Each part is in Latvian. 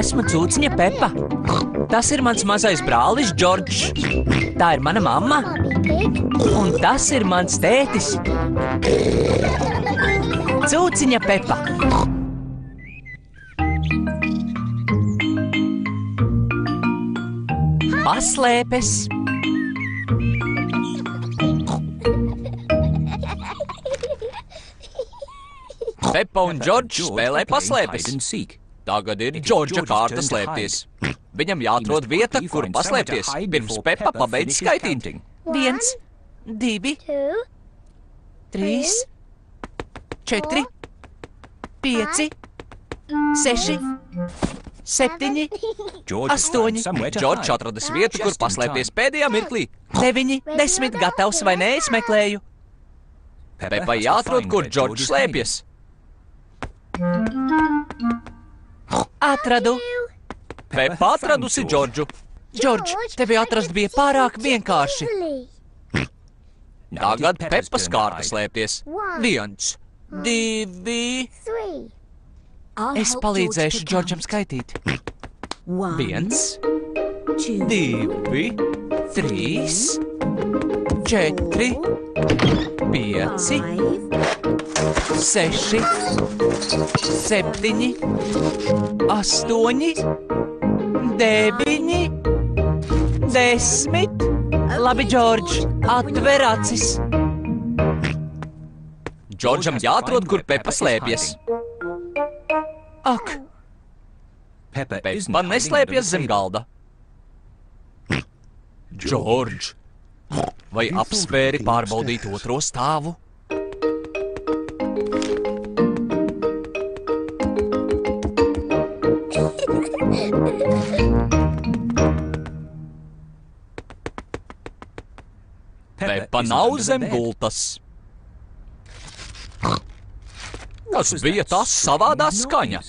Esmu cūciņa Pepa. Tas ir mans mazais brālis Džordžs. Tā ir mana mamma. Un tas ir mans tētis. Cūciņa Pepa. Paslēpes. Pepa un Džordžs spēlē paslēpes. Tagad ir Džordža kārta slēpties. Viņam jāatrod vieta, kur paslēpties, pirms Pepa pabeidz skaitīt. 1, 2, 3, 4, 5, 6, 7, 8. Džordžs atradis vietu, kur paslēpties pēdējā mirklī. 9, 10, gatavs vai nē, es meklēju. Pepa jāatrod, kur Džordžs slēpjas. Atradu. Pepa atradusi Džordžu. Džordž, tevi atrast bija pārāk vienkārši. Tagad Pepas kārta slēpties. 1, 2. Es palīdzēšu Džordžam skaitīt. 1, 2, 3, 4, 5, 6, 7, 8, 9, 10. Labi, Džordž, atver acis. Džordžam jāatrod, kur Pepa slēpjas. Ak! Pepa neslēpjas zem galda. Džordž, vai apspēri pārbaudīt otro stāvu? Pepa nav zem gultas. Kas bija tas savādā skaņa?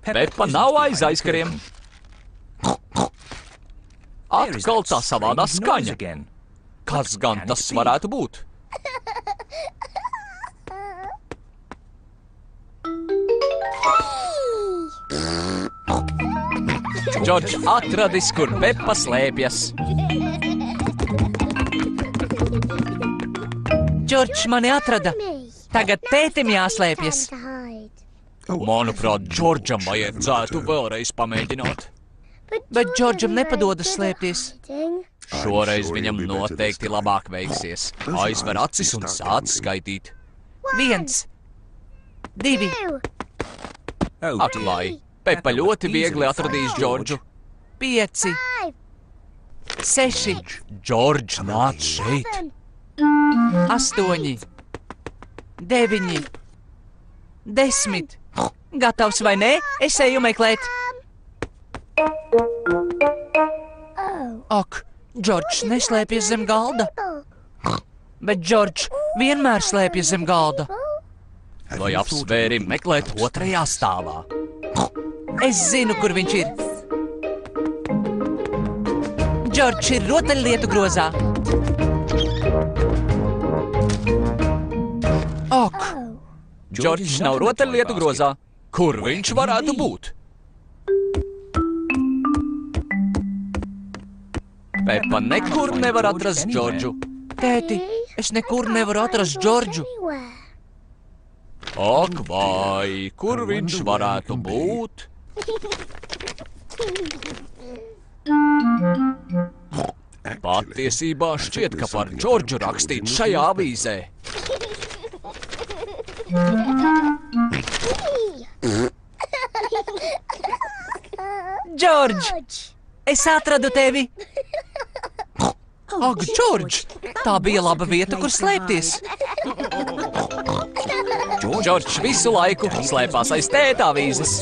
Pepa nav aiz aizkariem. Atkal tā savādā skaņa. Kas gan tas varētu būt? Džordž atradis, kur Pepa slēpjas. Džordž mani atrada. Tagad tētim jāslēpjas. Manuprāt, Džordžam vajadzētu vēlreiz pamēģināt. Bet Džordžam nepadodas slēpties. Šoreiz viņam noteikti labāk veiksies. Aizver acis un sāc skaitīt. 1, 2. Atklāj. Pepa ļoti viegli atradīs Džordžu. 5, 6. Džordž, nāc šeit. 8, 9, 10. Gatavs vai nē? Es eju meklēt. Ak, Džordžs neslēpjas zem galda. Bet Džordžs vienmēr slēpjas zem galda. Vai apsvēri meklēt otrajā stāvā? Es zinu, kur viņš ir. Džordžs ir rotaļlietu grozā. Ak! Džordžs nav rotaļlietu grozā. Kur viņš varētu būt? Pepa nekur nevar atrast Džordžu. Tēti, es nekur nevaru atrast Džordžu. Ak, vai, kur viņš varētu būt? Patiesībā šķiet, ka par Džordžu rakstīt šajā avīzē. Džordž, es atradu tevi. Ak, Džordž, tā bija laba vieta, kur slēpties. Džordžs visu laiku slēpās aiz tēta avīzes.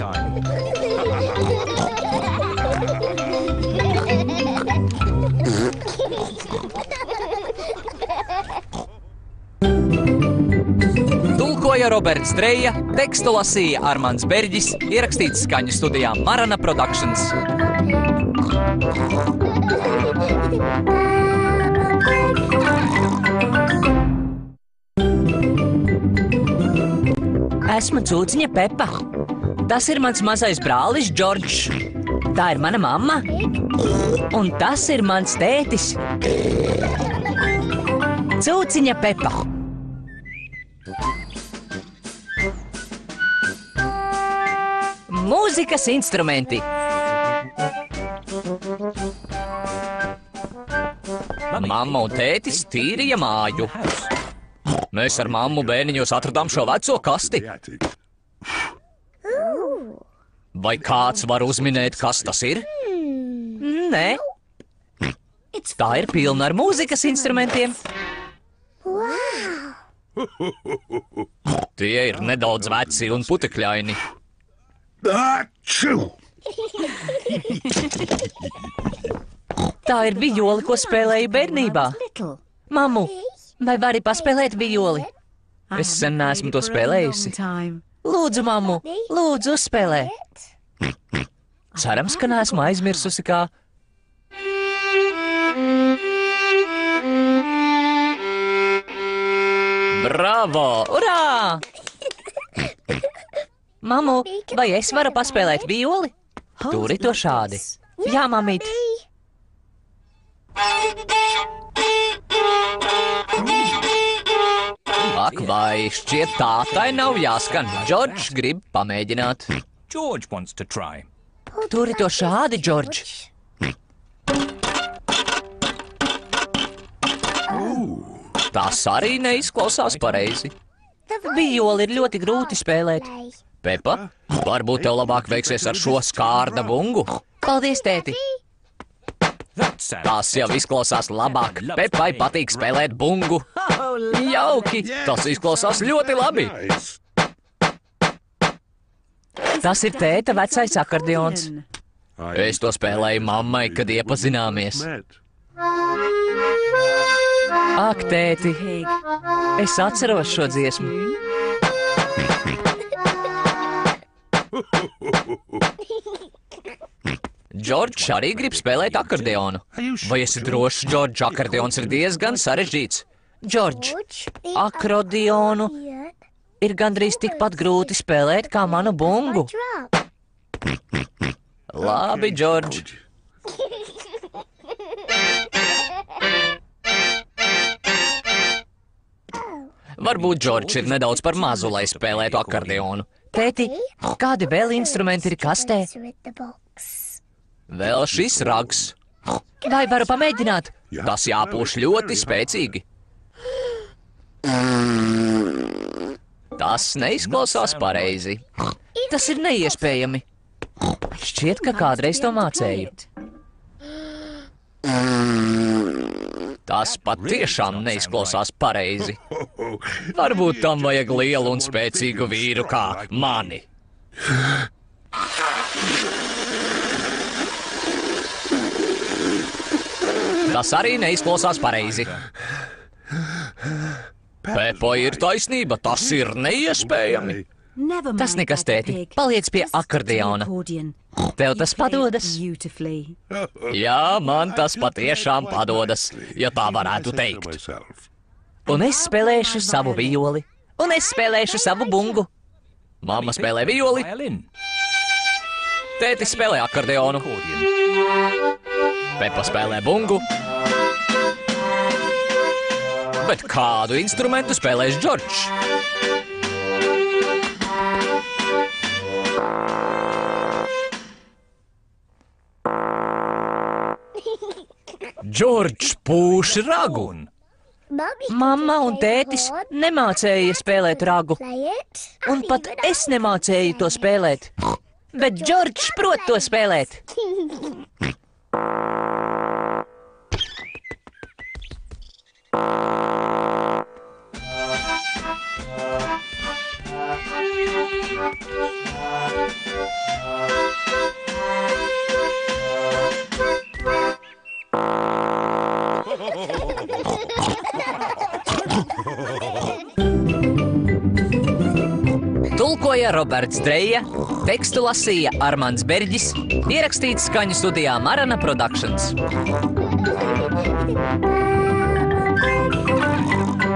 Tulkoja Roberts Dreja, tekstu lasīja Armands Berģis, ierakstīts skaņu studijā Marana Productions. Esmu Cūciņa Pepa. Tas ir mans mazais brālis Džordžs. Tā ir mana mamma. Un tas ir mans tētis. Cūciņa Pepa. Mūzikas instrumenti. Mamma un tētis tīrīja māju. Mēs ar mammu bērniņos atradām šo veco kasti. Vai kāds var uzminēt, kas tas ir? Nē. Tā ir pilna ar mūzikas instrumentiem. Tie ir nedaudz veci un putekļaini. Tā ir vijoli, ko spēlēju bērnībā. Mammu, vai vari paspēlēt vijoli? Es sen neesmu to spēlējusi. Lūdzu, mammu, lūdzu, uzspēlē. Cerams, ka neesmu aizmirsusi, kā... Bravo! Urā! Mammu, vai es varu paspēlēt vijoli? Turi to šādi. Jā, mamīt. Ak, vai šķiet tā tai nav jāskan. Džordžs grib pamēģināt. Turi to šādi, Džordž. Tas arī neizklausās pareizi. Vijoli ir ļoti grūti spēlēt. Pepa, varbūt tev labāk veiksies ar šo skārda bungu? Paldies, tēti. Tas jau izklausās labāk. Pepai patīk spēlēt bungu. Jauki, tas izklausās ļoti labi. Tas ir tēta vecais akordeons. Es to spēlēju mammai, kad iepazināmies. Ak, tēti, es atceros šo dziesmu. Džordžs arī grib spēlēt akordeonu. Vai esi drošs, Džordž, akordeons ir diezgan sarežģīts? Džordž, akordeonu ir gandrīz tikpat grūti spēlēt kā manu bungu. Labi, Džordž. Varbūt Džordžs ir nedaudz par mazu, lai spēlētu akordeonu. Tēti, kādi vēl instrumenti ir kastē? Vēl šis rags. Vai varu pamēģināt? Tas jāpūš ļoti spēcīgi. Tas neizklausās pareizi. Tas ir neiespējami. Šķiet, ka kādreiz to mācēju. Tas patiešām neizklausās pareizi. Varbūt tam vajag lielu un spēcīgu vīru kā mani. Tas arī neizklausās pareizi. Pepa ir taisnība, tas ir neiespējami. Tas nekas, tēti. Paliec pie akordeona. Tev tas padodas? Jā, man tas patiešām padodas, ja tā varētu teikt. Un es spēlēšu savu vijoli. Un es spēlēšu savu bungu. Mamma spēlē vijoli. Tētis spēlē akordeonu. Pepa spēlē bungu. Bet kādu instrumentu spēlēs Džordžs? Džordžs pūš ragu. Mamma un tētis nemācēja spēlēt ragu. Un pat es nemācēju to spēlēt. Bet Džordžs prot to spēlēt. Tulkoja Roberts Dreja, tekstu lasīja Armands Berģis, ierakstīts skaņu studijā Marana Productions.